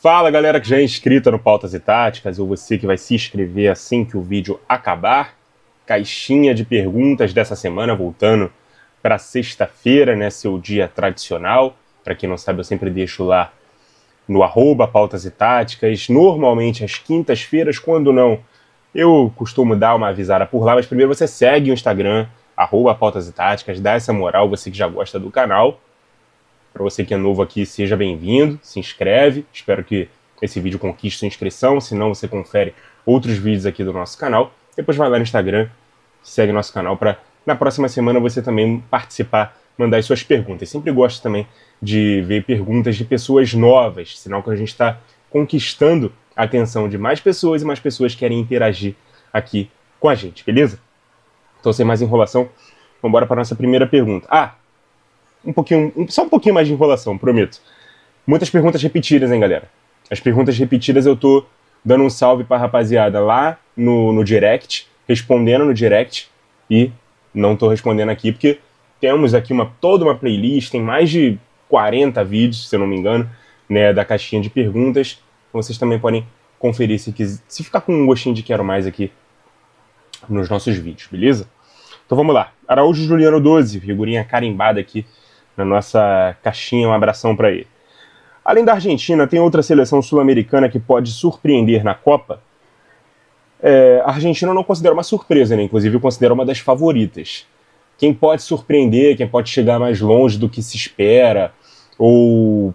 Fala galera que já é inscrita no Pautas e Táticas, ou você que vai se inscrever assim que o vídeo acabar. Caixinha de perguntas dessa semana, voltando para sexta-feira, né, seu dia tradicional. Para quem não sabe, eu sempre deixo lá no @Pautas e Táticas, normalmente às quintas-feiras, quando não, eu costumo dar uma avisada por lá, mas primeiro você segue o Instagram, @Pautas e Táticas, dá essa moral, você que já gosta do canal. Para você que é novo aqui, seja bem-vindo, se inscreve, espero que esse vídeo conquiste sua inscrição, se não você confere outros vídeos aqui do nosso canal, depois vai lá no Instagram, segue nosso canal para na próxima semana você também participar, mandar as suas perguntas. Sempre gosto também de ver perguntas de pessoas novas, sinal que a gente está conquistando a atenção de mais pessoas e mais pessoas querem interagir aqui com a gente, beleza? Então, sem mais enrolação, vamos embora para a nossa primeira pergunta. Só um pouquinho mais de enrolação, prometo. Muitas perguntas repetidas, hein, galera? As perguntas repetidas eu tô dando um salve pra rapaziada lá no direct, respondendo no direct, e não tô respondendo aqui, porque temos aqui toda uma playlist, tem mais de 40 vídeos, se eu não me engano, né, da caixinha de perguntas. Então vocês também podem conferir se ficar com um gostinho de quero mais aqui nos nossos vídeos, beleza? Então vamos lá. Araújo Juliano 12, figurinha carimbada aqui na nossa caixinha, um abração para ele. Além da Argentina, tem outra seleção sul-americana que pode surpreender na Copa? A Argentina eu não considero uma surpresa, né? Inclusive eu considero uma das favoritas. Quem pode surpreender, quem pode chegar mais longe do que se espera, ou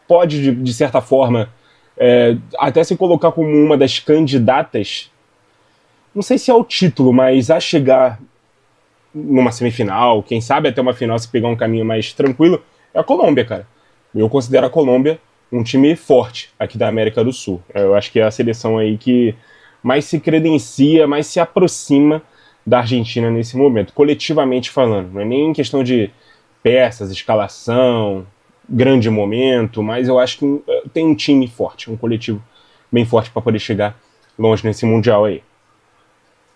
pode, de certa forma, até se colocar como uma das candidatas, não sei se é o título, mas a chegar numa semifinal, quem sabe até uma final se pegar um caminho mais tranquilo, é a Colômbia, cara. Eu considero a Colômbia um time forte aqui da América do Sul. Eu acho que é a seleção aí que mais se credencia, mais se aproxima da Argentina nesse momento, coletivamente falando. Não é nem questão de peças, escalação, grande momento, mas eu acho que tem um time forte, um coletivo bem forte para poder chegar longe nesse Mundial aí.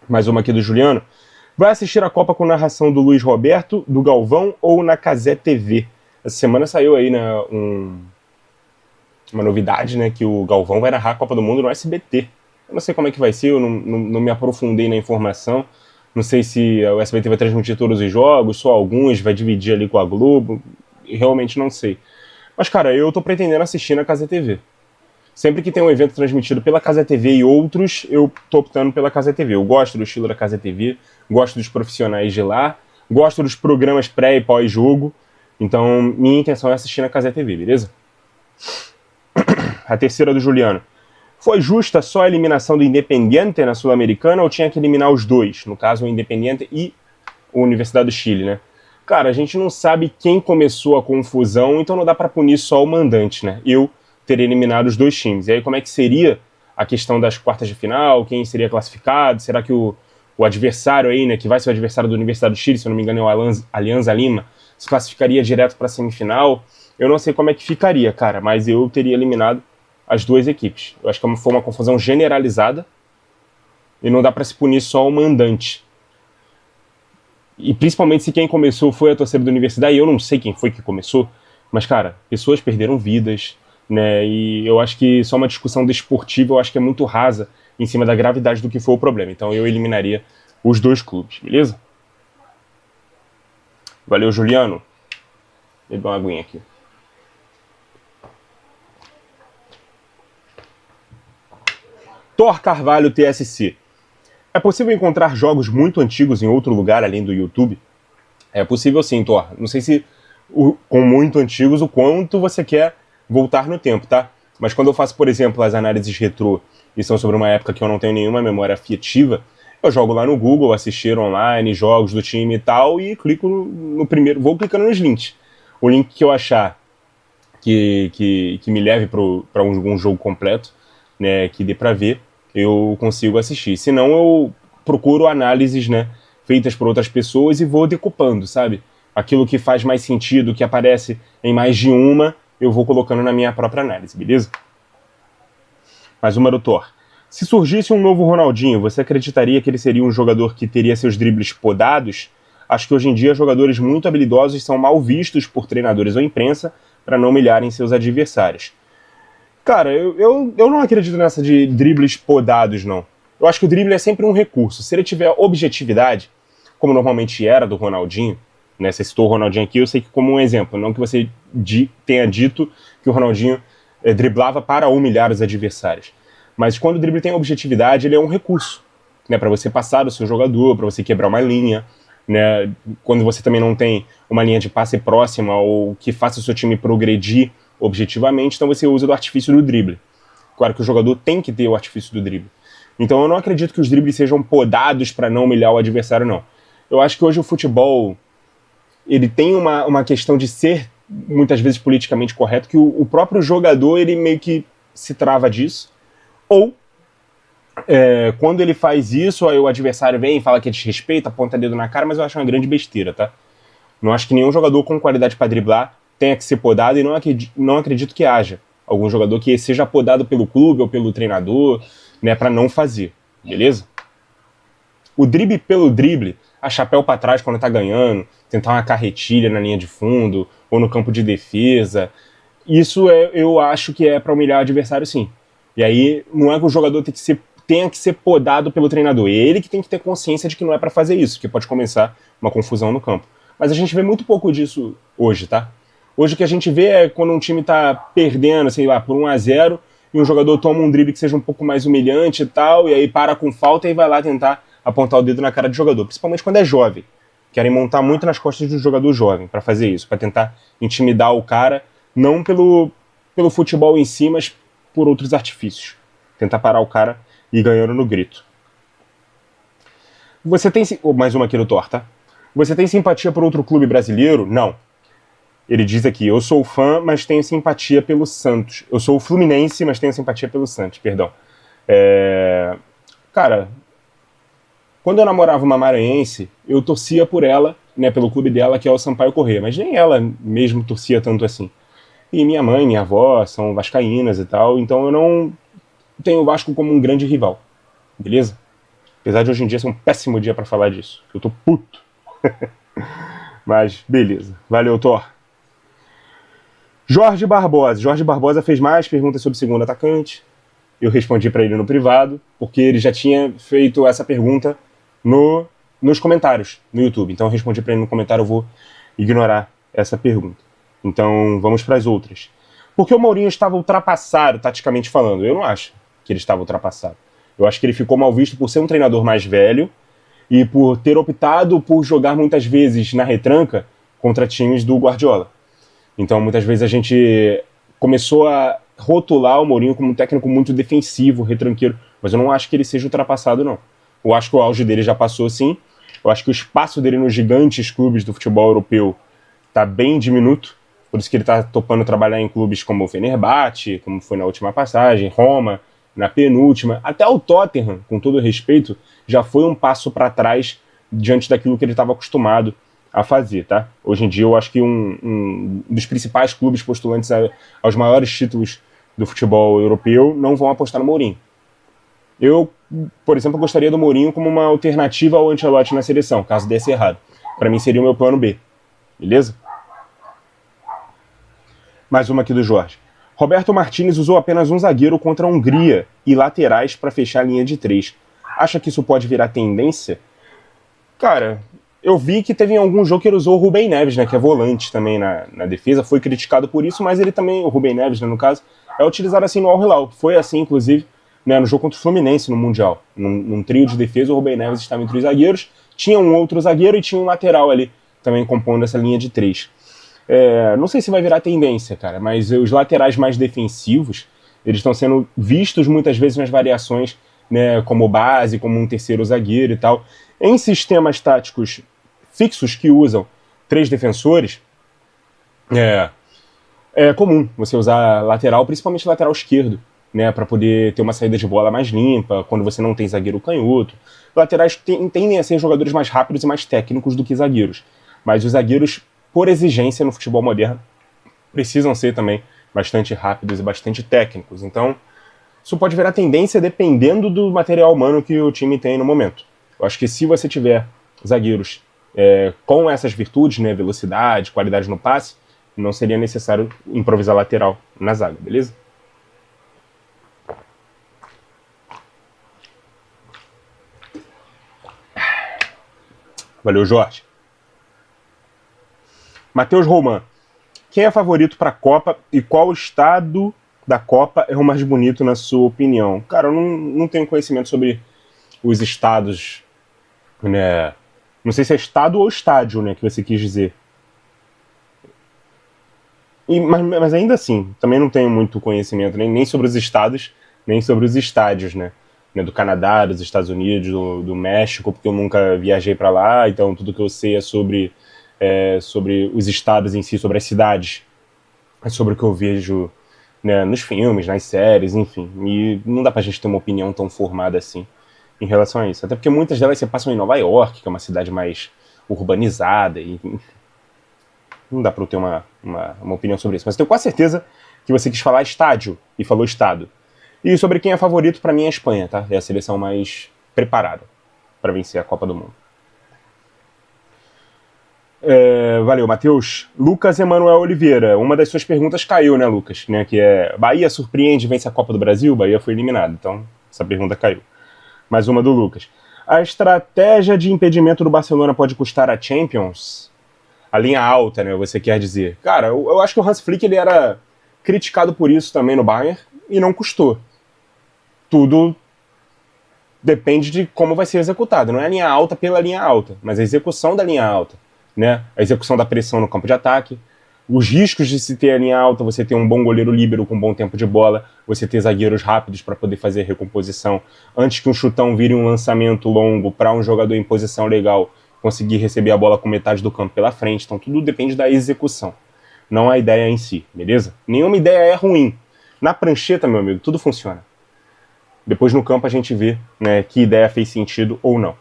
Mais uma aqui do Juliano. Vai assistir a Copa com narração do Luiz Roberto, do Galvão ou na Cazé TV? Essa semana saiu aí, né, uma novidade, né, que o Galvão vai narrar a Copa do Mundo no SBT. Eu não sei como é que vai ser, eu não me aprofundei na informação. Não sei se o SBT vai transmitir todos os jogos, só alguns, vai dividir ali com a Globo. Realmente não sei. Mas, cara, eu tô pretendendo assistir na Cazé TV. Sempre que tem um evento transmitido pela Cazé TV e outros, eu tô optando pela Cazé TV. Eu gosto do estilo da Cazé TV, gosto dos profissionais de lá, gosto dos programas pré e pós-jogo. Então, minha intenção é assistir na Cazé TV, beleza? A terceira do Juliano. Foi justa só a eliminação do Independiente na Sul-Americana ou tinha que eliminar os dois? No caso, o Independiente e a Universidade do Chile, né? Cara, a gente não sabe quem começou a confusão, então não dá pra punir só o mandante, né? Eu teria eliminado os dois times. E aí como é que seria a questão das quartas de final? Quem seria classificado? Será que o adversário aí, né, que vai ser o adversário da Universidade do Chile, se eu não me engano é o Alianza Lima, se classificaria direto para a semifinal? Eu não sei como é que ficaria, cara, mas eu teria eliminado as duas equipes. Eu acho que foi uma confusão generalizada e não dá para se punir só o mandante. E principalmente se quem começou foi a torcida da Universidade, e eu não sei quem foi que começou, mas, cara, pessoas perderam vidas, né? E eu acho que só uma discussão desportiva eu acho que é muito rasa em cima da gravidade do que foi o problema. Então eu eliminaria os dois clubes, beleza? Valeu, Juliano. Beber uma aguinha aqui. Thor Carvalho TSC. É possível encontrar jogos muito antigos em outro lugar além do YouTube? É possível sim, Thor. Não sei se com muito antigos o quanto você quer voltar no tempo, tá? Mas quando eu faço, por exemplo, as análises retrô e são sobre uma época que eu não tenho nenhuma memória afetiva, eu jogo lá no Google, assistir online, jogos do time e tal, e clico no primeiro, vou clicando nos links. O link que eu achar que me leve para algum jogo completo, né, que dê para ver, eu consigo assistir. Se não, eu procuro análises, né, feitas por outras pessoas e vou decupando, sabe? Aquilo que faz mais sentido, que aparece em mais de uma, eu vou colocando na minha própria análise, beleza? Mais uma do Thor. Se surgisse um novo Ronaldinho, você acreditaria que ele seria um jogador que teria seus dribles podados? Acho que hoje em dia jogadores muito habilidosos são mal vistos por treinadores ou imprensa para não humilharem seus adversários. Cara, eu não acredito nessa de dribles podados, não. Eu acho que o drible é sempre um recurso. Se ele tiver objetividade, como normalmente era do Ronaldinho, né? Você citou o Ronaldinho aqui, eu sei que como um exemplo, não que você tenha dito que o Ronaldinho driblava para humilhar os adversários. Mas quando o drible tem objetividade, ele é um recurso, né? Para você passar o seu jogador, para você quebrar uma linha, né? Quando você também não tem uma linha de passe próxima ou que faça o seu time progredir objetivamente, então você usa do artifício do drible. Claro que o jogador tem que ter o artifício do drible. Então eu não acredito que os dribles sejam podados para não humilhar o adversário, não. Eu acho que hoje o futebol ele tem uma questão de ser muitas vezes politicamente correto, que o próprio jogador ele meio que se trava disso, ou quando ele faz isso, aí o adversário vem e fala que é desrespeito, aponta dedo na cara, mas eu acho uma grande besteira, tá? Não acho que nenhum jogador com qualidade para driblar tenha que ser podado, e não acredito que haja algum jogador que seja podado pelo clube ou pelo treinador, né, para não fazer, beleza? O drible pelo drible, a chapéu para trás quando tá ganhando, tentar uma carretilha na linha de fundo ou no campo de defesa, isso eu acho que é para humilhar o adversário, sim. E aí não é que o jogador tenha que ser podado pelo treinador, é ele que tem que ter consciência de que não é para fazer isso, porque pode começar uma confusão no campo. Mas a gente vê muito pouco disso hoje, tá? Hoje o que a gente vê é quando um time tá perdendo, sei lá, por 1-0, e um jogador toma um drible que seja um pouco mais humilhante e tal, e aí para com falta e vai lá tentar apontar o dedo na cara do jogador, principalmente quando é jovem. Querem montar muito nas costas do jogador jovem para fazer isso, para tentar intimidar o cara, não pelo futebol em si, mas por outros artifícios. Tentar parar o cara e ir ganhando no grito. Você tem... Mais uma aqui do Thor, tá? Você tem simpatia por outro clube brasileiro? Não. Ele diz aqui, eu sou fã, mas tenho simpatia pelo Santos. Eu sou fluminense, mas tenho simpatia pelo Santos, perdão. Cara, quando eu namorava uma maranhense, eu torcia por ela, né, pelo clube dela, que é o Sampaio Corrêa, mas nem ela mesmo torcia tanto assim. E minha mãe, minha avó são vascaínas e tal, então eu não tenho o Vasco como um grande rival, beleza? Apesar de hoje em dia ser um péssimo dia pra falar disso, eu tô puto. Mas beleza, valeu, Thor. Jorge Barbosa fez mais perguntas sobre o segundo atacante. Eu respondi para ele no privado, porque ele já tinha feito essa pergunta nos comentários no YouTube. Então eu respondi para ele no comentário, eu vou ignorar essa pergunta. Então vamos para as outras. Por que o Mourinho estava ultrapassado, taticamente falando? Eu não acho que ele estava ultrapassado. Eu acho que ele ficou mal visto por ser um treinador mais velho e por ter optado por jogar muitas vezes na retranca contra times do Guardiola. Então, muitas vezes a gente começou a rotular o Mourinho como um técnico muito defensivo, retranqueiro, mas eu não acho que ele seja ultrapassado, não. Eu acho que o auge dele já passou, sim. Eu acho que o espaço dele nos gigantes clubes do futebol europeu está bem diminuto, por isso que ele está topando trabalhar em clubes como o Fenerbahçe, como foi na última passagem, Roma, na penúltima, até o Tottenham, com todo respeito, já foi um passo para trás diante daquilo que ele estava acostumado a fazer, tá? Hoje em dia eu acho que um dos principais clubes postulantes aos maiores títulos do futebol europeu não vão apostar no Mourinho. Eu, por exemplo, gostaria do Mourinho como uma alternativa ao Ancelotti na seleção, caso desse errado. Para mim seria o meu plano B, beleza? Mais uma aqui do Jorge. Roberto Martínez usou apenas um zagueiro contra a Hungria e laterais para fechar a linha de 3. Acha que isso pode virar tendência? Cara, eu vi que teve em algum jogo que ele usou o Rubem Neves, né, que é volante também na defesa, foi criticado por isso, mas ele também, o Rubem Neves, né, no caso, é utilizado assim no Al Hilal. Foi assim, inclusive, né, no jogo contra o Fluminense no Mundial. Num trio de defesa, o Rubem Neves estava entre os zagueiros, tinha um outro zagueiro e tinha um lateral ali, também compondo essa linha de 3. Não sei se vai virar tendência, cara, mas os laterais mais defensivos, eles estão sendo vistos muitas vezes nas variações, né, como base, como um terceiro zagueiro e tal. Em sistemas táticos fixos que usam 3 defensores, é comum você usar lateral, principalmente lateral esquerdo, né, para poder ter uma saída de bola mais limpa, quando você não tem zagueiro canhoto. Laterais tendem a ser jogadores mais rápidos e mais técnicos do que zagueiros, mas os zagueiros, por exigência no futebol moderno, precisam ser também bastante rápidos e bastante técnicos. Então, isso pode virar tendência dependendo do material humano que o time tem no momento. Eu acho que se você tiver zagueiros com essas virtudes, né, velocidade, qualidade no passe, não seria necessário improvisar lateral na zaga, beleza? Valeu, Jorge. Matheus Roman. Quem é favorito para a Copa e qual estado da Copa é o mais bonito, na sua opinião? Cara, eu não tenho conhecimento sobre os estados, né? Não sei se é estado ou estádio, né, que você quis dizer. Mas ainda assim, também não tenho muito conhecimento nem sobre os estados, nem sobre os estádios, né? Do Canadá, dos Estados Unidos, do México, porque eu nunca viajei para lá, então tudo que eu sei é sobre os estados em si, sobre as cidades, é sobre o que eu vejo, né, nos filmes, nas séries, enfim. E não dá pra gente ter uma opinião tão formada assim em relação a isso. Até porque muitas delas se passam em Nova York, que é uma cidade mais urbanizada, e não dá pra eu ter uma opinião sobre isso. Mas eu tenho quase certeza que você quis falar estádio e falou estado. E sobre quem é favorito, pra mim é a Espanha, tá? É a seleção mais preparada para vencer a Copa do Mundo. Valeu, Matheus. Lucas Emanuel Oliveira. Uma das suas perguntas caiu, né, Lucas? Né, que é: Bahia surpreende e vence a Copa do Brasil? Bahia foi eliminado. Então, essa pergunta caiu. Mais uma do Lucas. A estratégia de impedimento do Barcelona pode custar a Champions? A linha alta, né? Você quer dizer. Cara, eu acho que o Hans Flick ele era criticado por isso também no Bayern e não custou. Tudo depende de como vai ser executado. Não é a linha alta pela linha alta, mas a execução da linha alta. Né? A execução da pressão no campo de ataque, os riscos de se ter a linha alta, você ter um bom goleiro líbero com bom tempo de bola, você ter zagueiros rápidos para poder fazer recomposição, antes que um chutão vire um lançamento longo para um jogador em posição legal conseguir receber a bola com metade do campo pela frente. Então tudo depende da execução, não a ideia em si, beleza? Nenhuma ideia é ruim. Na prancheta, meu amigo, tudo funciona. Depois no campo a gente vê, né, que ideia fez sentido ou não.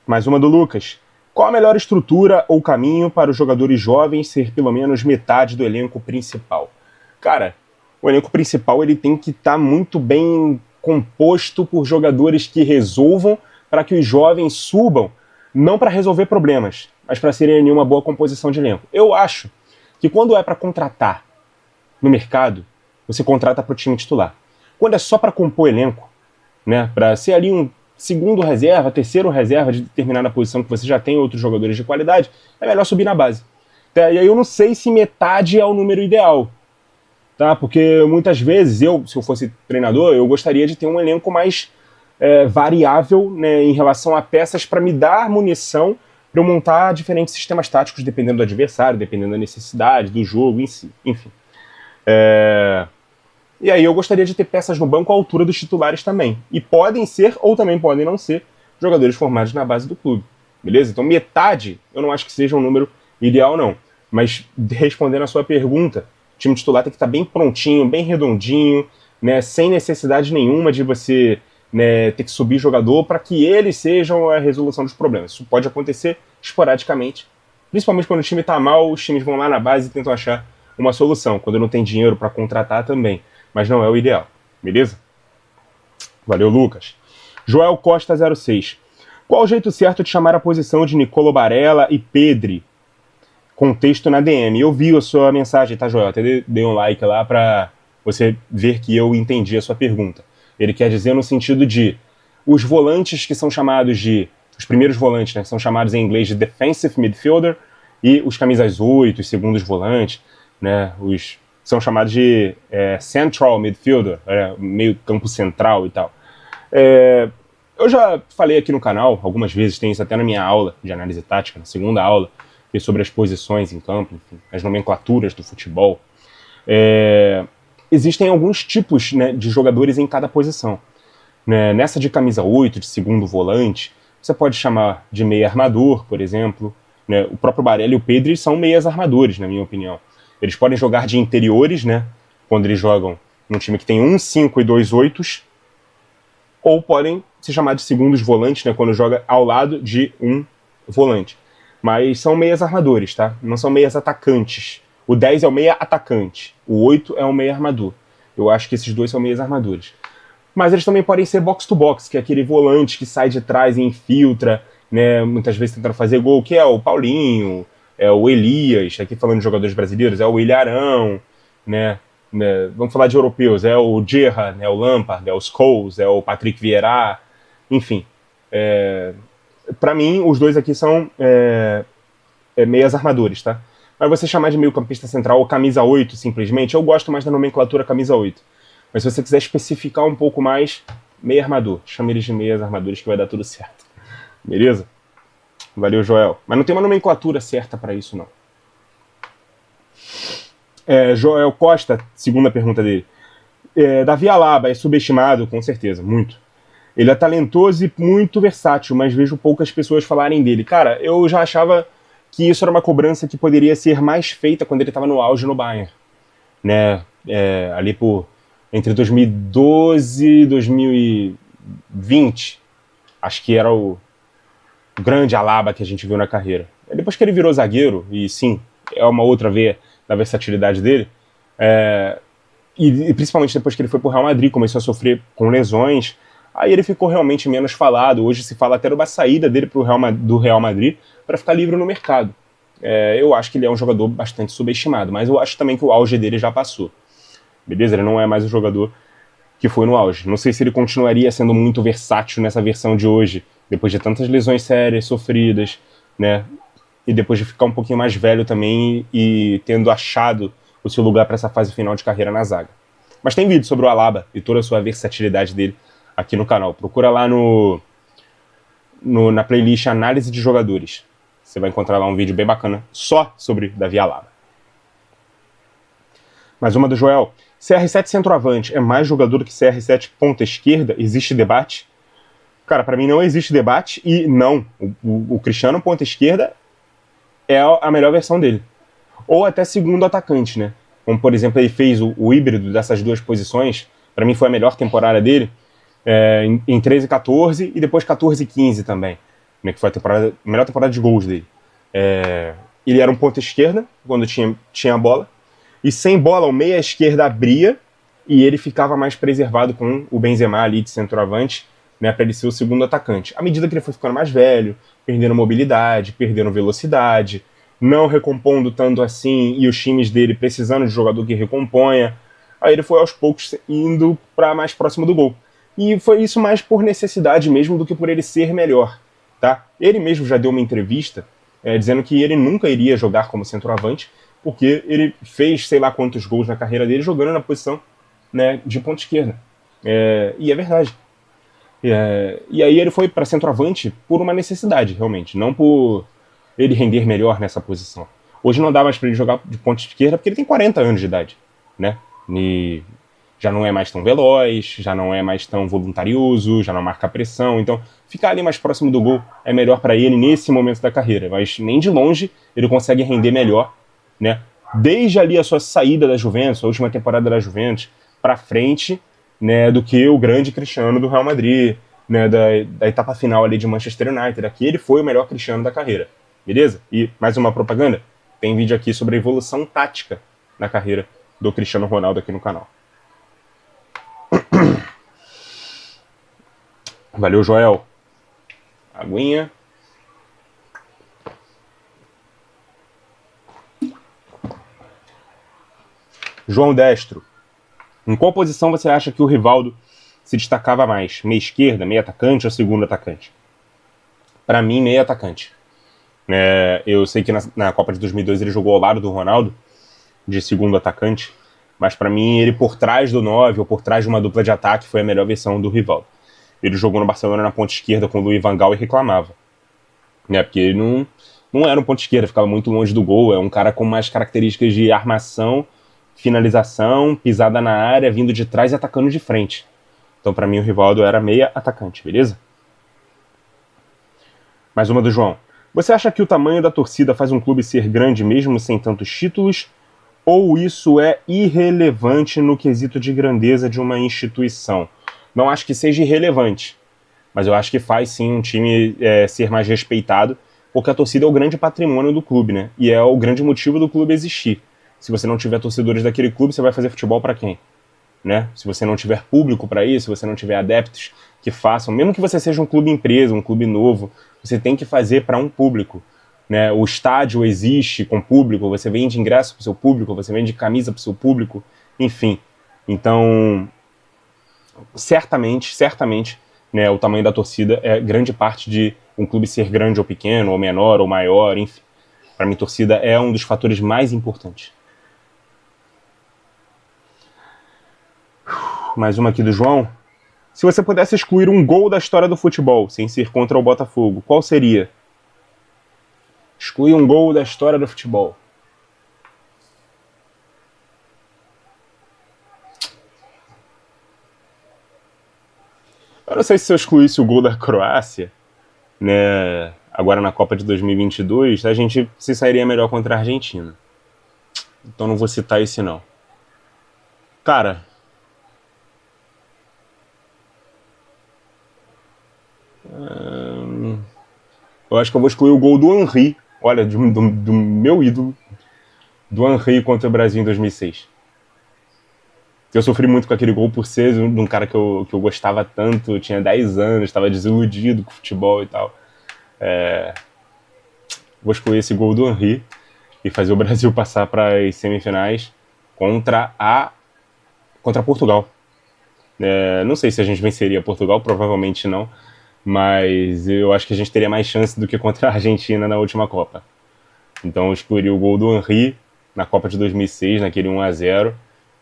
Mais uma do Lucas. Qual a melhor estrutura ou caminho para os jogadores jovens ser pelo menos metade do elenco principal? Cara, o elenco principal ele tem que estar muito bem composto por jogadores que resolvam, para que os jovens subam, não para resolver problemas, mas para serem uma boa composição de elenco. Eu acho que quando é para contratar no mercado, você contrata para o time titular. Quando é só para compor elenco, né, para ser ali um segundo reserva, terceiro reserva de determinada posição que você já tem outros jogadores de qualidade, é melhor subir na base. E aí eu não sei se metade é o número ideal, tá? Porque muitas vezes se eu fosse treinador, eu gostaria de ter um elenco mais variável, né, em relação a peças para me dar munição para eu montar diferentes sistemas táticos dependendo do adversário, dependendo da necessidade do jogo em si, enfim. E aí eu gostaria de ter peças no banco à altura dos titulares também. E podem ser, ou também podem não ser, jogadores formados na base do clube. Beleza? Então metade, eu não acho que seja um número ideal, não. Mas respondendo a sua pergunta, o time titular tem que estar bem prontinho, bem redondinho, né, sem necessidade nenhuma de você, né, ter que subir jogador para que eles sejam a resolução dos problemas. Isso pode acontecer esporadicamente. Principalmente quando o time está mal, os times vão lá na base e tentam achar uma solução. Quando não tem dinheiro para contratar também. Mas não é o ideal, beleza? Valeu, Lucas. Joel Costa 06. Qual o jeito certo de chamar a posição de Nicolo Barella e Pedri? Contexto na DM. Eu vi a sua mensagem, tá, Joel? Até dei um like lá pra você ver que eu entendi a sua pergunta. Ele quer dizer no sentido de os volantes que são chamados de... Os primeiros volantes, né? São chamados em inglês de defensive midfielder e os camisas 8, os segundos volantes, né? São chamados de central midfielder, meio campo central e tal. Eu já falei aqui no canal algumas vezes, tem isso até na minha aula de análise tática, na segunda aula, que é sobre as posições em campo, enfim, as nomenclaturas do futebol. Existem alguns tipos, né, de jogadores em cada posição. Né? Nessa de camisa 8, de segundo volante, você pode chamar de meia armador, por exemplo. Né? O próprio Barella e o Pedri são meias armadores, na minha opinião. Eles podem jogar de interiores, né? Quando eles jogam num time que tem 1, 5 e 2 8s, ou podem se chamar de segundos volantes, né? Quando joga ao lado de um volante. Mas são meias armadores, tá? Não são meias atacantes. O 10 é o meia atacante, o 8 é o meia armador. Eu acho que esses dois são meias armadores. Mas eles também podem ser box-to-box, que é aquele volante que sai de trás e infiltra, né? Muitas vezes tentando fazer gol, que é o Paulinho, é o Elias, aqui falando de jogadores brasileiros, é o Ilharão, né? Vamos falar de europeus, é o Gerrard, é o Lampard, é o Scholes, é o Patrick Vieira, enfim. Pra mim, os dois aqui são meias armadores, tá? Mas você chamar de meio campista central ou camisa 8, simplesmente, eu gosto mais da nomenclatura camisa 8. Mas se você quiser especificar um pouco mais, meia armador. Chama eles de meias armadores que vai dar tudo certo. Beleza? Valeu, Joel. Mas não tem uma nomenclatura certa pra isso, não. Joel Costa, segunda pergunta dele. Davi Alaba é subestimado, com certeza, muito. Ele é talentoso e muito versátil, mas vejo poucas pessoas falarem dele. Cara, eu já achava que isso era uma cobrança que poderia ser mais feita quando ele estava no auge no Bayern. Né? Ali entre 2012 e 2020, acho que era o grande Alaba que a gente viu na carreira. Depois que ele virou zagueiro, e sim, é uma outra veia da versatilidade dele, e principalmente depois que ele foi pro Real Madrid, começou a sofrer com lesões, aí ele ficou realmente menos falado. Hoje se fala até de uma saída dele do Real Madrid para ficar livre no mercado. Eu acho que ele é um jogador bastante subestimado, mas eu acho também que o auge dele já passou. Beleza? Ele não é mais o jogador que foi no auge. Não sei se ele continuaria sendo muito versátil nessa versão de hoje, depois de tantas lesões sérias sofridas, né? E depois de ficar um pouquinho mais velho também e tendo achado o seu lugar para essa fase final de carreira na zaga. Mas tem vídeo sobre o Alaba e toda a sua versatilidade dele aqui no canal. Procura lá na playlist Análise de Jogadores. Você vai encontrar lá um vídeo bem bacana só sobre Davi Alaba. Mais uma do Joel. CR7 centroavante é mais jogador que CR7 ponta esquerda? Existe debate? Cara, para mim não existe debate e não. O Cristiano ponta esquerda é a melhor versão dele. Ou até segundo atacante, né? Como, por exemplo, ele fez o híbrido dessas duas posições. Para mim foi a melhor temporada dele. Em 13 e 14 e depois 14 e 15 também, né, que foi a melhor temporada de gols dele. Ele era um ponta esquerda quando tinha a bola, e sem bola o meia esquerda abria e ele ficava mais preservado com o Benzema ali de centroavante, né, para ele ser o segundo atacante. À medida que ele foi ficando mais velho, perdendo mobilidade, perdendo velocidade, não recompondo tanto assim, e os times dele precisando de jogador que recomponha, aí ele foi aos poucos indo para mais próximo do gol. E foi isso mais por necessidade mesmo do que por ele ser melhor, tá? Ele mesmo já deu uma entrevista dizendo que ele nunca iria jogar como centroavante, porque ele fez sei lá quantos gols na carreira dele jogando na posição, né, de ponta esquerda. E é verdade. E aí ele foi para centroavante por uma necessidade, realmente, não por ele render melhor nessa posição. Hoje não dá mais para ele jogar de ponta esquerda porque ele tem 40 anos de idade, né? E já não é mais tão veloz, já não é mais tão voluntarioso, já não marca pressão. Então, ficar ali mais próximo do gol é melhor para ele nesse momento da carreira. Mas nem de longe ele consegue render melhor, né? Desde ali a sua saída da Juventus, a última temporada da Juventus, para frente, né, do que o grande Cristiano do Real Madrid, né, da etapa final ali de Manchester United. Aqui ele foi o melhor Cristiano da carreira. Beleza? E mais uma propaganda. Tem vídeo aqui sobre a evolução tática na carreira do Cristiano Ronaldo aqui no canal. Valeu, Joel. Aguinha. João Destro. Em qual posição você acha que o Rivaldo se destacava mais? Meia esquerda, meia atacante ou segundo atacante? Para mim, meia atacante. Eu sei que na Copa de 2002 ele jogou ao lado do Ronaldo, de segundo atacante, mas para mim ele por trás do 9 ou por trás de uma dupla de ataque foi a melhor versão do Rivaldo. Ele jogou no Barcelona na ponta esquerda com o Louis van Gaal e reclamava, né, porque ele não era um ponta esquerda, ficava muito longe do gol, é um cara com mais características de armação, finalização, pisada na área, vindo de trás e atacando de frente. Então para mim o Rivaldo era meia atacante, beleza? Mais uma do João. Você acha que o tamanho da torcida faz um clube ser grande mesmo sem tantos títulos? Ou isso é irrelevante no quesito de grandeza de uma instituição? Não acho que seja irrelevante, mas eu acho que faz sim um time ser mais respeitado, porque a torcida é o grande patrimônio do clube, né? E é o grande motivo do clube existir. Se você não tiver torcedores daquele clube, você vai fazer futebol para quem? Né? Se você não tiver público para isso, se você não tiver adeptos que façam, mesmo que você seja um clube empresa, um clube novo, você tem que fazer para um público. Né? O estádio existe com público, você vende ingresso para o seu público, você vende camisa para o seu público, enfim. Então, certamente, né, o tamanho da torcida é grande parte de um clube ser grande ou pequeno, ou menor ou maior, enfim. Para mim, torcida é um dos fatores mais importantes. Mais uma aqui do João. Se você pudesse excluir um gol da história do futebol, sem ser contra o Botafogo, qual seria? Excluir um gol da história do futebol. Eu não sei se eu excluísse o gol da Croácia, né, agora na Copa de 2022, a gente se sairia melhor contra a Argentina. Então não vou citar esse não. Cara, eu acho que eu vou excluir o gol do Henry. Olha, do meu ídolo, do Henry contra o Brasil em 2006. Eu sofri muito com aquele gol por ser de um cara que eu gostava tanto, eu tinha 10 anos, estava desiludido com o futebol e tal. Vou excluir esse gol do Henry e fazer o Brasil passar para as semifinais contra Portugal. Não sei se a gente venceria Portugal, provavelmente não, mas eu acho que a gente teria mais chance do que contra a Argentina na última Copa. Então eu excluiria o gol do Henry na Copa de 2006, naquele 1-0.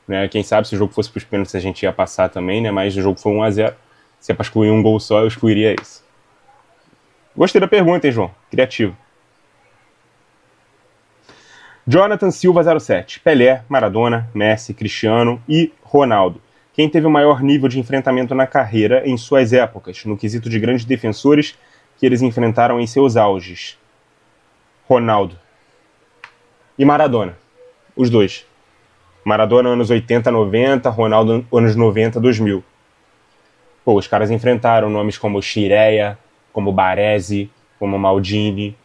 Né? Quem sabe se o jogo fosse para os pênaltis a gente ia passar também, né? Mas o jogo foi 1-0. Se é para excluir um gol só, eu excluiria esse. Gostei da pergunta, hein, João? Criativo. Jonathan Silva 07. Pelé, Maradona, Messi, Cristiano e Ronaldo. Quem teve o maior nível de enfrentamento na carreira em suas épocas, no quesito de grandes defensores que eles enfrentaram em seus auges? Ronaldo. E Maradona. Os dois. Maradona anos 80, 90, Ronaldo anos 90, 2000. Pô, os caras enfrentaram nomes como Scirea, como Baresi, como Maldini,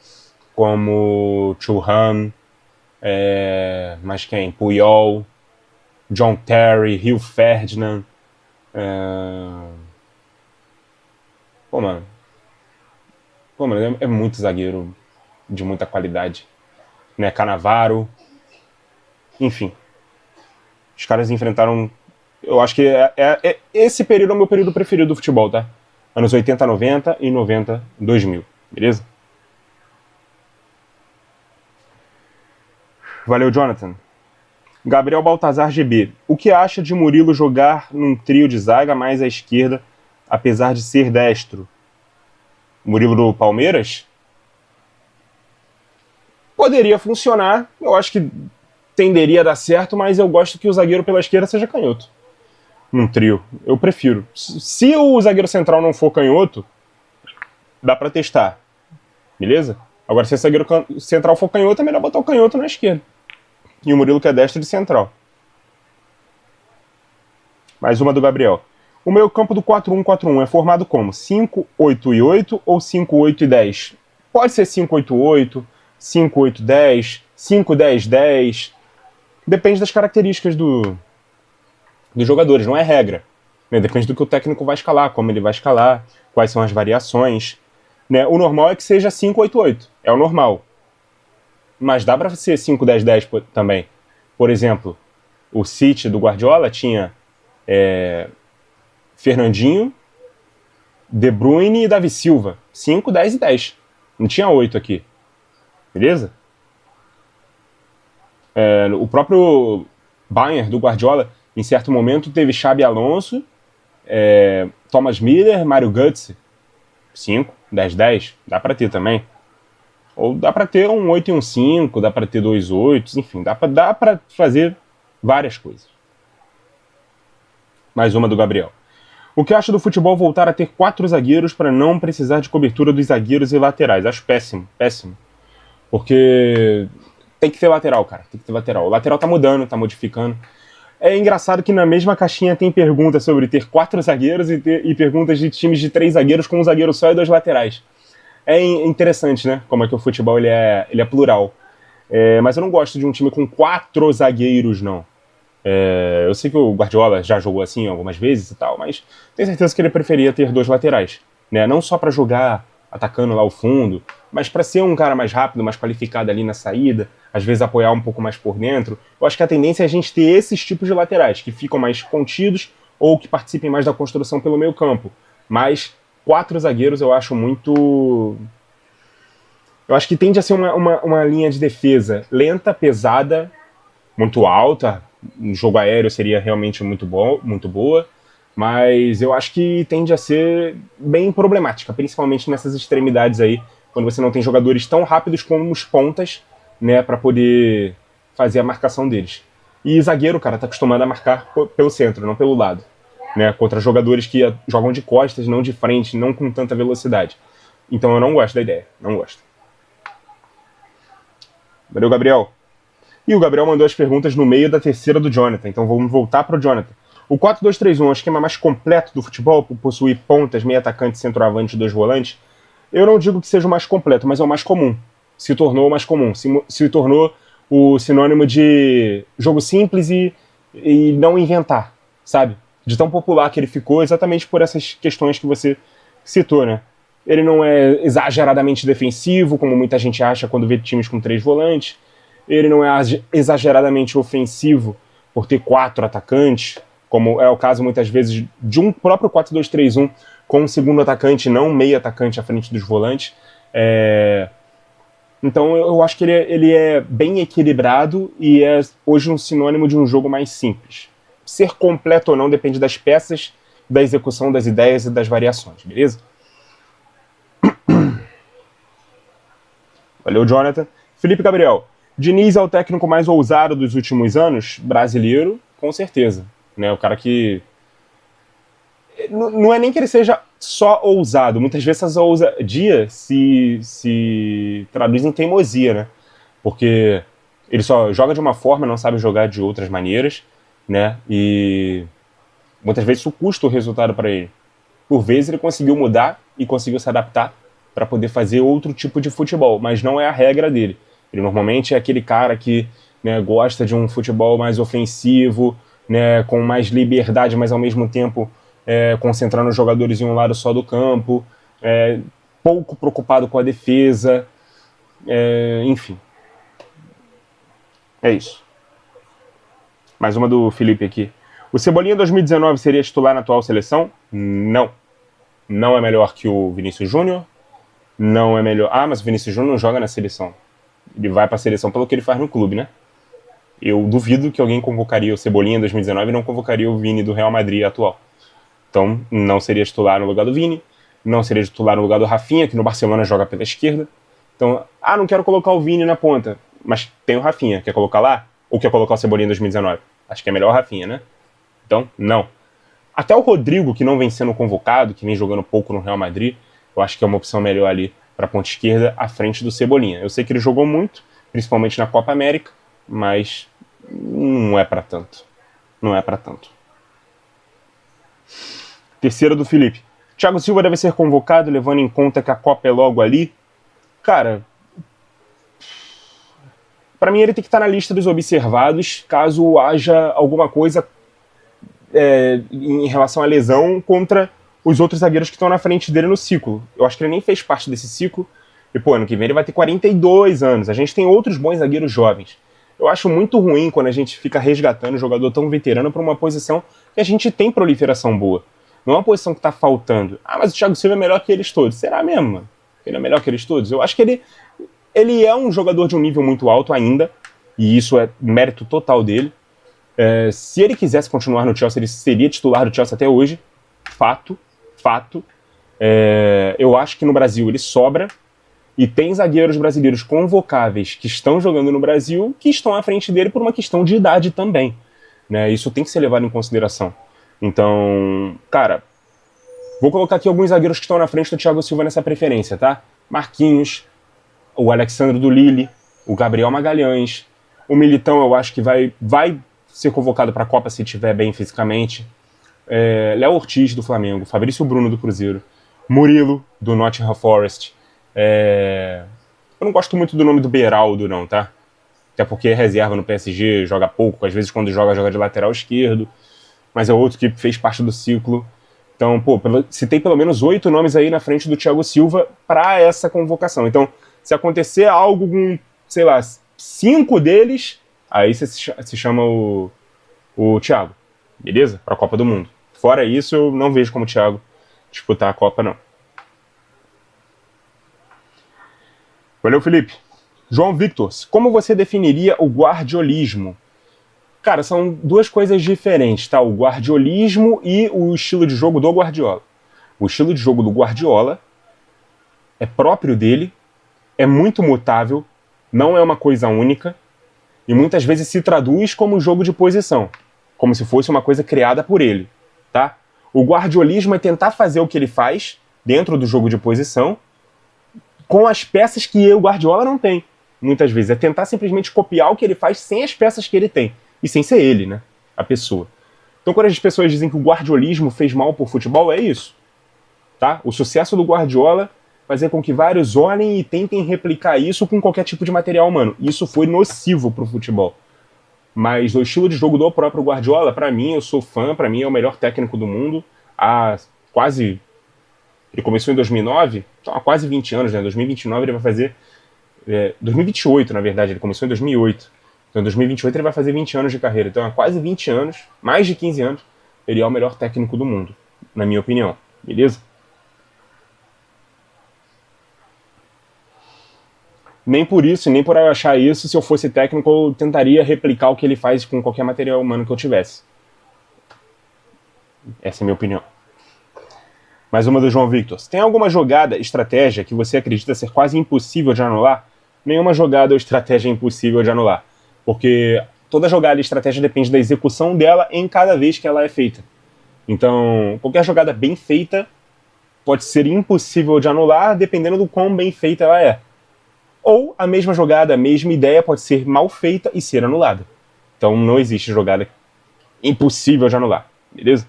como Thuram, mas quem? Puyol, John Terry, Rio Ferdinand. Pô, mano, é muito zagueiro de muita qualidade. Né? Cannavaro. Enfim. Os caras enfrentaram... Eu acho que esse período é o meu período preferido do futebol, tá? Anos 80, 90 e 90, 2000. Beleza? Valeu, Jonathan. Gabriel Baltazar GB. O que acha de Murilo jogar num trio de zaga mais à esquerda, apesar de ser destro? Murilo do Palmeiras? Poderia funcionar. Eu acho que tenderia a dar certo, mas eu gosto que o zagueiro pela esquerda seja canhoto. Num trio. Eu prefiro. Se o zagueiro central não for canhoto, dá pra testar. Beleza? Agora, se o zagueiro central for canhoto, é melhor botar o canhoto na esquerda. E o Murilo que é destro de central. Mais uma do Gabriel. O meio campo do 4-1-4-1 é formado como 5-8-8 ou 5-8-10? Pode ser 5-8-8, 5-8-10, 5-10-10. Depende das características dos jogadores, não é regra. Né? Depende do que o técnico vai escalar, como ele vai escalar, quais são as variações. Né? O normal é que seja 5-8-8, é o normal. Mas dá para ser 5-10-10 também. Por exemplo, o City do Guardiola tinha Fernandinho, De Bruyne e Davi Silva. 5, 10 e 10. Não tinha 8 aqui. Beleza? O próprio Bayern do Guardiola, em certo momento, teve Xabi Alonso, Thomas Müller, Mario Götze. 5, 10, 10. Dá para ter também. Ou dá para ter um 8 e um 5, dá para ter 2 8, enfim, dá para fazer várias coisas. Mais uma do Gabriel. O que acha do futebol voltar a ter 4 zagueiros para não precisar de cobertura dos zagueiros e laterais? Acho péssimo, péssimo. Porque tem que ter lateral, cara, tem que ter lateral. O lateral tá mudando, tá modificando. É engraçado que na mesma caixinha tem perguntas sobre ter 4 zagueiros e perguntas de times de 3 zagueiros com um zagueiro só e 2 laterais. É interessante, né? Como é que o futebol ele é plural. Mas eu não gosto de um time com 4 zagueiros, não. Eu sei que o Guardiola já jogou assim algumas vezes e tal, mas tenho certeza que ele preferia ter 2 laterais. Né? Não só para jogar atacando lá o fundo, mas para ser um cara mais rápido, mais qualificado ali na saída, às vezes apoiar um pouco mais por dentro. Eu acho que a tendência é a gente ter esses tipos de laterais, que ficam mais contidos ou que participem mais da construção pelo meio campo. Mas 4 zagueiros eu acho muito... Eu acho que tende a ser uma linha de defesa lenta, pesada, muito alta. Um jogo aéreo seria realmente muito bom, muito boa, mas eu acho que tende a ser bem problemática, principalmente nessas extremidades aí, quando você não tem jogadores tão rápidos como os pontas, né, para poder fazer a marcação deles. E zagueiro, cara, tá acostumado a marcar pelo centro, não pelo lado, né, contra jogadores que jogam de costas, não de frente, não com tanta velocidade. Então eu não gosto da ideia, não gosto. Valeu, Gabriel. E o Gabriel mandou as perguntas no meio da terceira do Jonathan, então vamos voltar para o Jonathan. O 4-2-3-1 é o esquema mais completo do futebol, por possuir pontas, meio atacante, centroavante e 2 volantes? Eu não digo que seja o mais completo, mas é o mais comum. Se tornou o mais comum. Se tornou o sinônimo de jogo simples e não inventar, sabe? De tão popular que ele ficou exatamente por essas questões que você citou, né? Ele não é exageradamente defensivo, como muita gente acha quando vê times com 3 volantes. Ele não é exageradamente ofensivo por ter 4 atacantes, como é o caso muitas vezes de um próprio 4-2-3-1 com um segundo atacante, não um meio atacante à frente dos volantes. Então eu acho que ele é bem equilibrado e é hoje um sinônimo de um jogo mais simples. Ser completo ou não depende das peças, da execução das ideias e das variações, beleza? Valeu, Jonathan. Felipe Gabriel. Diniz é o técnico mais ousado dos últimos anos? Brasileiro, com certeza. Né? O cara que... Não é nem que ele seja só ousado. Muitas vezes essa ousadia se traduz em teimosia, né? Porque ele só joga de uma forma, não sabe jogar de outras maneiras, né? E muitas vezes isso custa o resultado para ele. Por vezes ele conseguiu mudar e conseguiu se adaptar para poder fazer outro tipo de futebol, mas não é a regra dele. Ele normalmente é aquele cara que, né, gosta de um futebol mais ofensivo, né, com mais liberdade, mas ao mesmo tempo concentrando os jogadores em um lado só do campo, pouco preocupado com a defesa, enfim. É isso. Mais uma do Felipe aqui. O Cebolinha 2019 seria titular na atual seleção? Não. Não é melhor que o Vinícius Júnior. Não é melhor... mas o Vinícius Júnior não joga na seleção. Ele vai para a seleção pelo que ele faz no clube, né? Eu duvido que alguém convocaria o Cebolinha em 2019 e não convocaria o Vini do Real Madrid atual. Então, não seria titular no lugar do Vini, não seria titular no lugar do Rafinha, que no Barcelona joga pela esquerda. Então, não quero colocar o Vini na ponta, mas tem o Rafinha. Quer colocar lá? Ou quer colocar o Cebolinha em 2019? Acho que é melhor o Rafinha, né? Então, não. Até o Rodrigo, que não vem sendo convocado, que vem jogando pouco no Real Madrid, eu acho que é uma opção melhor ali para a ponta esquerda, à frente do Cebolinha. Eu sei que ele jogou muito, principalmente na Copa América, mas não é para tanto. Não é para tanto. Terceira do Felipe. Thiago Silva deve ser convocado, levando em conta que a Copa é logo ali? Cara, para mim ele tem que estar na lista dos observados, caso haja alguma coisa em relação à lesão contra os outros zagueiros que estão na frente dele no ciclo. Eu acho que ele nem fez parte desse ciclo. E, ano que vem ele vai ter 42 anos. A gente tem outros bons zagueiros jovens. Eu acho muito ruim quando a gente fica resgatando um jogador tão veterano para uma posição que a gente tem proliferação boa. Não é uma posição que está faltando. Mas o Thiago Silva é melhor que eles todos. Será mesmo, mano? Ele é melhor que eles todos? Eu acho que ele é um jogador de um nível muito alto ainda. E isso é mérito total dele. Se ele quisesse continuar no Chelsea, ele seria titular do Chelsea até hoje. Fato. Eu acho que no Brasil ele sobra. E tem zagueiros brasileiros convocáveis que estão jogando no Brasil que estão à frente dele por uma questão de idade também. Né? Isso tem que ser levado em consideração. Então, cara, vou colocar aqui alguns zagueiros que estão na frente do Thiago Silva nessa preferência, tá? Marquinhos, o Alexandre do Lille, o Gabriel Magalhães, o Militão eu acho que vai ser convocado para a Copa se estiver bem fisicamente. Léo Ortiz, do Flamengo, Fabrício Bruno, do Cruzeiro, Murilo, do Nottingham Forest. Eu não gosto muito do nome do Beraldo, não, tá? Até porque é reserva no PSG, joga pouco, às vezes quando joga de lateral esquerdo, mas é outro que fez parte do ciclo. Então, citei pelo menos 8 nomes aí na frente do Thiago Silva para essa convocação. Então, se acontecer algo com, 5 deles, aí você se chama o Thiago, beleza? Para a Copa do Mundo. Fora isso, eu não vejo como o Thiago disputar a Copa, não. Valeu, Felipe. João Victor, como você definiria o guardiolismo? Cara, são duas coisas diferentes, tá? O guardiolismo e o estilo de jogo do Guardiola. O estilo de jogo do Guardiola é próprio dele, é muito mutável, não é uma coisa única e muitas vezes se traduz como jogo de posição, como se fosse uma coisa criada por ele, tá? O guardiolismo é tentar fazer o que ele faz dentro do jogo de posição com as peças que o Guardiola não tem. Muitas vezes é tentar simplesmente copiar o que ele faz sem as peças que ele tem e sem ser ele, né? A pessoa. Então, quando as pessoas dizem que o guardiolismo fez mal pro futebol, é isso, tá? O sucesso do Guardiola fazer com que vários olhem e tentem replicar isso com qualquer tipo de material humano. Isso foi nocivo pro futebol. Mas o estilo de jogo do próprio Guardiola, para mim, eu sou fã, para mim é o melhor técnico do mundo. Há quase... Ele começou em 2009, então há quase 20 anos, né? 2029 ele vai fazer... 2028, na verdade, ele começou em 2008. Então em 2028 ele vai fazer 20 anos de carreira. Então há quase 20 anos, mais de 15 anos, ele é o melhor técnico do mundo, na minha opinião. Beleza? Nem por isso, nem por eu achar isso, se eu fosse técnico, eu tentaria replicar o que ele faz com qualquer material humano que eu tivesse. Essa é a minha opinião. Mais uma do João Victor. Tem alguma jogada, estratégia, que você acredita ser quase impossível de anular? Nenhuma jogada ou estratégia é impossível de anular. Porque toda jogada e estratégia depende da execução dela em cada vez que ela é feita. Então, qualquer jogada bem feita pode ser impossível de anular, dependendo do quão bem feita ela é. Ou a mesma jogada, a mesma ideia pode ser mal feita e ser anulada. Então não existe jogada impossível de anular, beleza?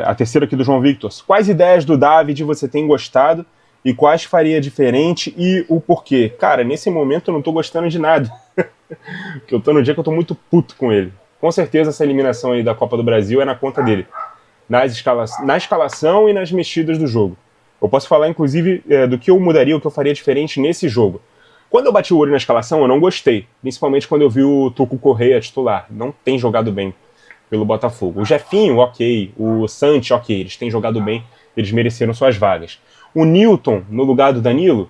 A terceira aqui do João Victor. Quais ideias do David você tem gostado e quais faria diferente e o porquê? Cara, nesse momento eu não tô gostando de nada. Porque eu tô no dia que eu tô muito puto com ele. Com certeza essa eliminação aí da Copa do Brasil é na conta dele. Na escalação e nas mexidas do jogo. Eu posso falar, inclusive, do que eu mudaria, o que eu faria diferente nesse jogo. Quando eu bati o olho na escalação, eu não gostei. Principalmente quando eu vi o Tuco Correia titular. Não tem jogado bem pelo Botafogo. O Jefinho, ok. O Santi, ok. Eles têm jogado bem. Eles mereceram suas vagas. O Newton, no lugar do Danilo,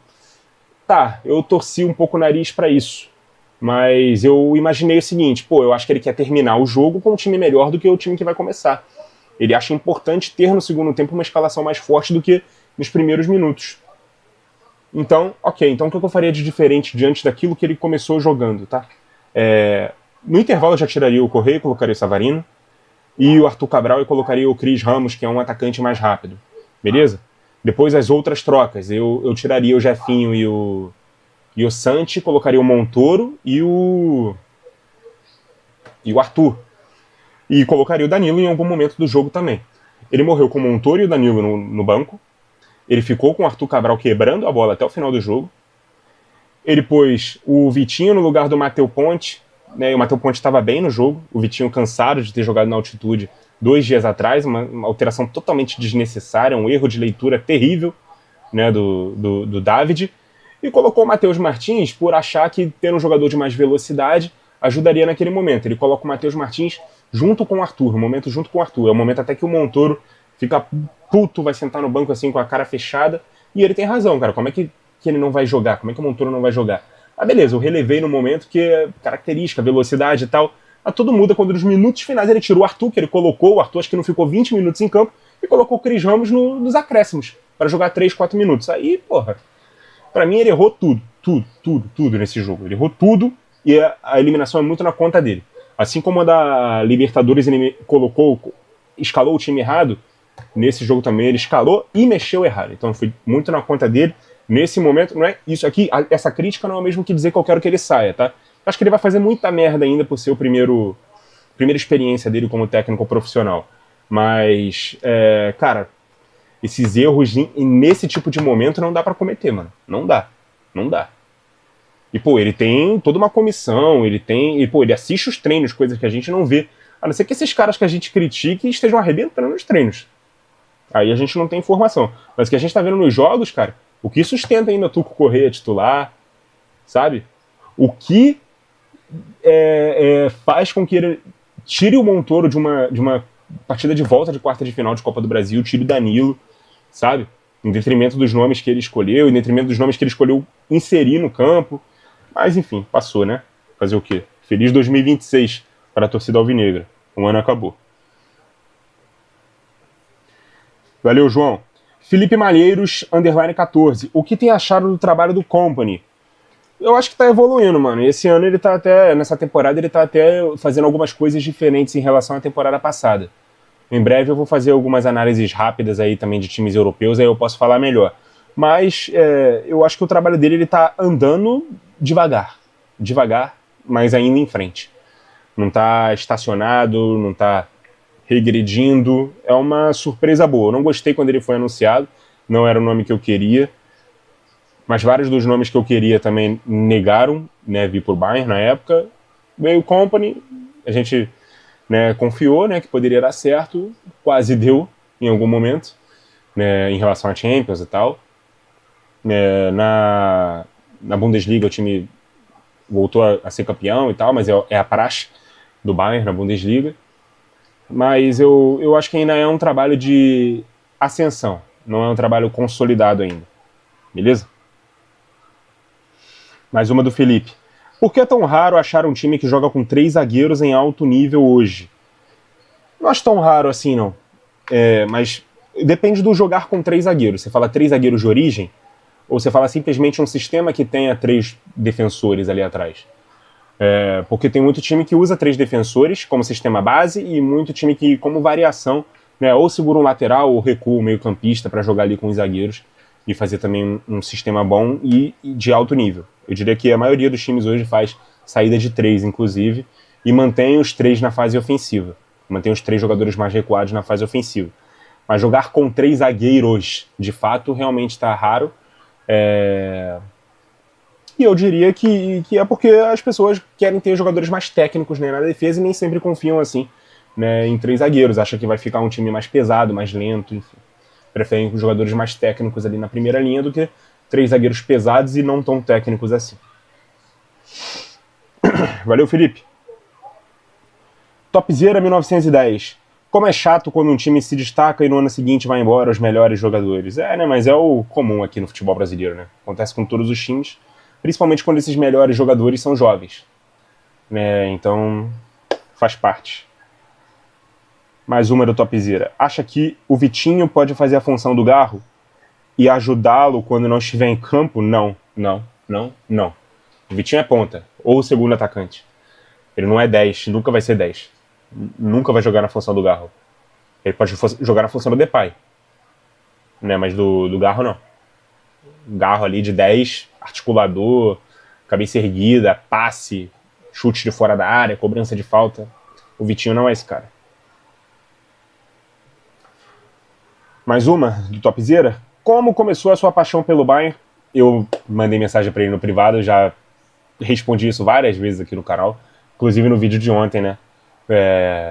tá, eu torci um pouco o nariz pra isso. Mas eu imaginei o seguinte, eu acho que ele quer terminar o jogo com um time melhor do que o time que vai começar. Ele acha importante ter no segundo tempo uma escalação mais forte do que nos primeiros minutos. Então, ok. Então o que eu faria de diferente diante daquilo que ele começou jogando, tá? No intervalo eu já tiraria o Correia e colocaria o Savarino. E o Arthur Cabral e colocaria o Cris Ramos, que é um atacante mais rápido. Beleza? Depois as outras trocas. Eu tiraria o Jefinho e o Santi, colocaria o Montoro e o Arthur. E colocaria o Danilo em algum momento do jogo também. Ele morreu com o Montoro e o Danilo no banco. Ele ficou com o Arthur Cabral quebrando a bola até o final do jogo. Ele pôs o Vitinho no lugar do Matheus Ponte, né, e o Matheus Ponte estava bem no jogo. O Vitinho cansado de ter jogado na altitude 2 dias atrás, uma alteração totalmente desnecessária, um erro de leitura terrível, né, do David. E colocou o Matheus Martins por achar que ter um jogador de mais velocidade ajudaria naquele momento. Ele coloca o Matheus Martins junto com o Arthur, um momento junto com o Arthur. É o momento até que o Montoro fica puto, vai sentar no banco assim com a cara fechada. E ele tem razão, cara. Como é que ele não vai jogar? Como é que o Montoro não vai jogar? Ah, beleza, eu relevei no momento que é característica, velocidade e tal. Tudo muda quando nos minutos finais ele tirou o Arthur, que ele colocou. O Arthur acho que não ficou 20 minutos em campo. E colocou o Cris Ramos nos acréscimos para jogar 3, 4 minutos. Aí, porra, pra mim ele errou tudo nesse jogo. Ele errou tudo e a eliminação é muito na conta dele. Assim como a da Libertadores ele escalou o time errado, nesse jogo também ele escalou e mexeu errado. Então foi muito na conta dele. Nesse momento, não é isso aqui, essa crítica não é o mesmo que dizer que eu quero que ele saia, tá? Acho que ele vai fazer muita merda ainda por ser a primeira experiência dele como técnico profissional. Mas, cara, esses erros nesse tipo de momento não dá pra cometer, mano. Não dá. E, ele tem toda uma comissão, ele assiste os treinos, coisas que a gente não vê. A não ser que esses caras que a gente critique estejam arrebentando nos treinos. Aí a gente não tem informação. Mas o que a gente tá vendo nos jogos, cara, o que sustenta ainda o Tuco Correia titular, sabe? O que faz com que ele tire o Montoro de uma partida de volta de quarta de final de Copa do Brasil, tire o Danilo, sabe? em detrimento dos nomes que ele escolheu, em detrimento dos nomes que ele escolheu inserir no campo. Mas enfim, passou, né? Fazer o quê? Feliz 2026 para a torcida alvinegra. O ano acabou. Valeu, João. Felipe Malheiros, _14. O que tem achado do trabalho do Company? Eu acho que tá evoluindo, mano. E esse ano ele tá até, nessa temporada, ele tá até fazendo algumas coisas diferentes em relação à temporada passada. Em breve eu vou fazer algumas análises rápidas aí também de times europeus, aí eu posso falar melhor. Mas eu acho que o trabalho dele ele tá andando devagar. Devagar, mas ainda em frente. Não tá estacionado, não tá regredindo. É uma surpresa boa. Eu não gostei quando ele foi anunciado, não era o nome que eu queria. Mas vários dos nomes que eu queria também negaram, né, vir pro Bayern na época. Veio o Company, a gente, né, confiou, né, que poderia dar certo, quase deu em algum momento, né, em relação a Champions e tal. Na Bundesliga o time voltou a ser campeão e tal, mas é a praxe do Bayern na Bundesliga. Mas eu acho que ainda é um trabalho de ascensão, não é um trabalho consolidado ainda. Beleza? Mais uma do Felipe. Por que é tão raro achar um time que joga com 3 zagueiros em alto nível hoje? Não acho tão raro assim, não. Mas depende do jogar com 3 zagueiros. Você fala 3 zagueiros de origem, ou você fala simplesmente um sistema que tenha 3 defensores ali atrás? Porque tem muito time que usa 3 defensores como sistema base e muito time que, como variação, né, ou segura um lateral ou recua o meio-campista para jogar ali com os zagueiros e fazer também um sistema bom e de alto nível. Eu diria que a maioria dos times hoje faz saída de 3, inclusive, e mantém os 3 na fase ofensiva. Mantém os 3 jogadores mais recuados na fase ofensiva. Mas jogar com 3 zagueiros, de fato, realmente está raro. E eu diria que é porque as pessoas querem ter jogadores mais técnicos, né, na defesa e nem sempre confiam assim, né, em 3 zagueiros. Acham que vai ficar um time mais pesado, mais lento, enfim. Preferem jogadores mais técnicos ali na primeira linha do que 3 zagueiros pesados e não tão técnicos assim. Valeu, Felipe. Topzera 1910. Como é chato quando um time se destaca e no ano seguinte vai embora os melhores jogadores. Né, mas é o comum aqui no futebol brasileiro, né? Acontece com todos os times, principalmente quando esses melhores jogadores são jovens. Né? Então, faz parte. Mais uma do Topzera. Acha que o Vitinho pode fazer a função do Garro e ajudá-lo quando não estiver em campo? Não. O Vitinho é ponta, ou o segundo atacante. Ele não é 10, nunca vai ser 10. Nunca vai jogar na função do Garro. Ele pode jogar na função do Depay, né? Mas do Garro não. Garro ali de 10, articulador, cabeça erguida, passe, chute de fora da área, cobrança de falta. O Vitinho não é esse cara. Mais uma do Topzera. Como começou a sua paixão pelo Bayern? Eu mandei mensagem para ele no privado, já respondi isso várias vezes aqui no canal, inclusive no vídeo de ontem, né?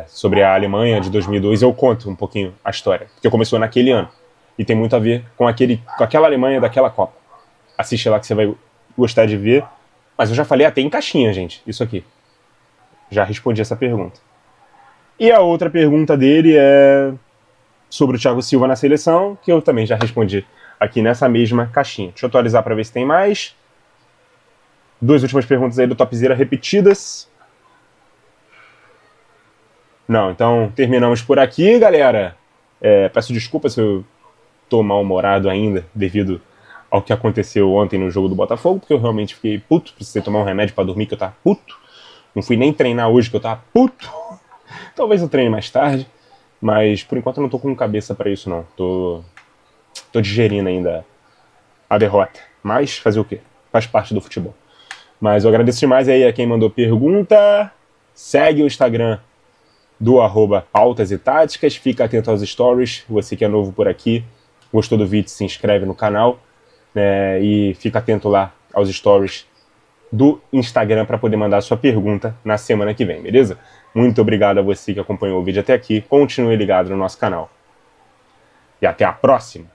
Sobre a Alemanha de 2002, eu conto um pouquinho a história, porque começou naquele ano e tem muito a ver com aquela Alemanha daquela Copa. Assiste lá que você vai gostar de ver, mas eu já falei até em caixinha, gente, isso aqui. Já respondi essa pergunta. E a outra pergunta dele é sobre o Thiago Silva na seleção, que eu também já respondi aqui nessa mesma caixinha. Deixa eu atualizar para ver se tem mais. 2 últimas perguntas aí do Topzera repetidas. Não, então terminamos por aqui, galera. Peço desculpas se eu tô mal-humorado ainda devido ao que aconteceu ontem no jogo do Botafogo, porque eu realmente fiquei puto, precisei tomar um remédio para dormir que eu tava puto. Não fui nem treinar hoje que eu tava puto. Talvez eu treine mais tarde. Mas, por enquanto, eu não tô com cabeça pra isso, não. Tô digerindo ainda a derrota. Mas, fazer o quê? Faz parte do futebol. Mas eu agradeço demais aí a quem mandou pergunta. Segue o Instagram do @pautas e táticas. Fica atento aos stories. Você que é novo por aqui, gostou do vídeo, se inscreve no canal. E fica atento lá aos stories do Instagram para poder mandar a sua pergunta na semana que vem, beleza? Muito obrigado a você que acompanhou o vídeo até aqui. Continue ligado no nosso canal. E até a próxima!